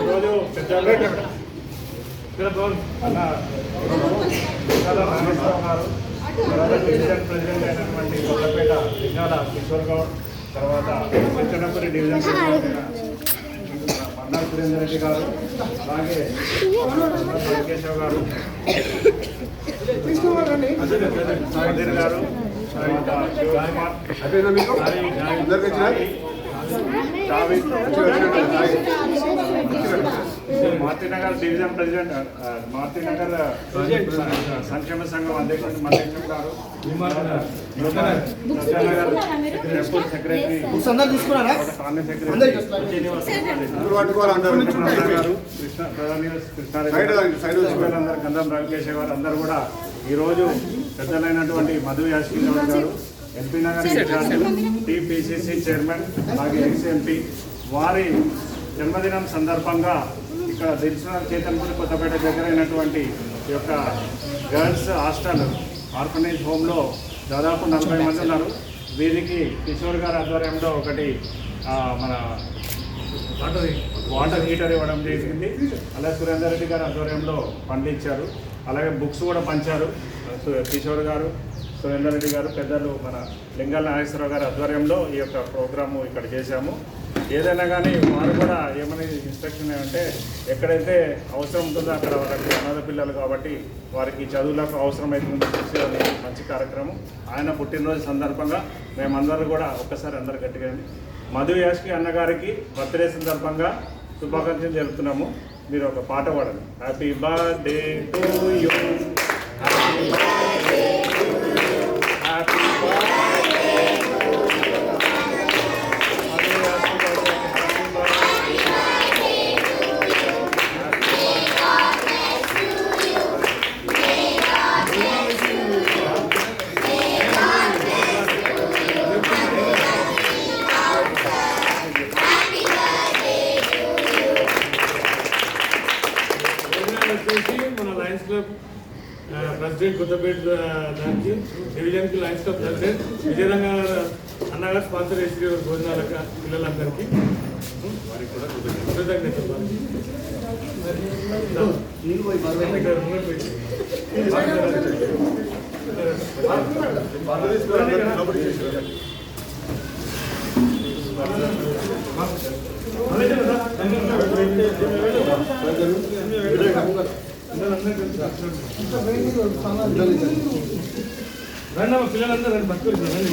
ఈరోజు పెద్ద division president అయినటువంటి కొత్తపేట లింగాల కిషోర్ గౌడ్, తర్వాత చిత్తనపురి డివిజన్ మన్నాల్ సురేందర్ రెడ్డి గారు, అలాగే కేశవ్ గారు, సాగర్ గారు, తర్వాత మార్తినగర్ డివిజన్ ప్రెసిడెంట్, మార్తినగర్ సంక్షేమ సంఘం అధ్యక్షుడు మల్లేశం గారు, సెక్రటరీ కృష్ణారెడ్డి, గంధం రవికేశ్ గారు అందరూ కూడా ఈరోజు పెద్దలైనటువంటి Madhu Yashki garu, LB Nagar incharge, TPCC chairman, అలాగే ఎక్స్ఎంపీ వారి జన్మదినం సందర్భంగా ఇక్కడ దిల్సుఖ్నగర్ చేతన్పూర్ కొత్తపేట దగ్గర అయినటువంటి ఈ యొక్క గర్ల్స్ హాస్టల్ ఆర్ఫనేజ్ హోమ్లో దాదాపు 40 మంది ఉన్నారు. వీరికి కిషోర్ గారి ఆధ్వర్యంలో ఒకటి మన వాటర్ హీటర్ ఇవ్వడం జరిగింది. అలాగే సురేందర్ రెడ్డి గారి ఆధ్వర్యంలో పండ్లు ఇచ్చారు. అలాగే బుక్స్ కూడా పంచారు. కిషోర్ గారు, సురేందర్ రెడ్డి గారు, పెద్దలు మన లింగాల నాగేశ్వరరావు గారి ఆధ్వర్యంలో ఈ యొక్క ప్రోగ్రాము ఇక్కడ చేశాము. ఏదైనా కానీ వారు కూడా ఏమైనా ఇన్స్ట్రక్షన్ అంటే ఎక్కడైతే అవసరం ఉంటుందో అక్కడ వాళ్ళకి అనాథ పిల్లలు కాబట్టి వారికి చదువులకు అవసరమవుతుందో చూసే మంచి కార్యక్రమం. ఆయన పుట్టినరోజు సందర్భంగా మేమందరూ కూడా ఒక్కసారి అందరు గట్టిగా మధు యాష్కి అన్నగారికి బర్త్డే సందర్భంగా శుభాకాంక్షలు జరుపుతున్నాము. మీరు ఒక పాట పాడండి. Happy birthday to you, happy birthday to you, happy birthday మన లయన్స్ క్లబ్ ప్రెసిడెంట్ కొత్తపేట దానికి డివిజన్కి లయన్స్ క్లబ్ ప్రెసిడెంట్ విజయరంగ అన్నగారు స్పాన్సర్ చేసి భోజనాల పిల్లలందరికీ వారికి కూడా కృతజ్ఞతలు. పిల్లలందరూ పట్టుకోవాలి.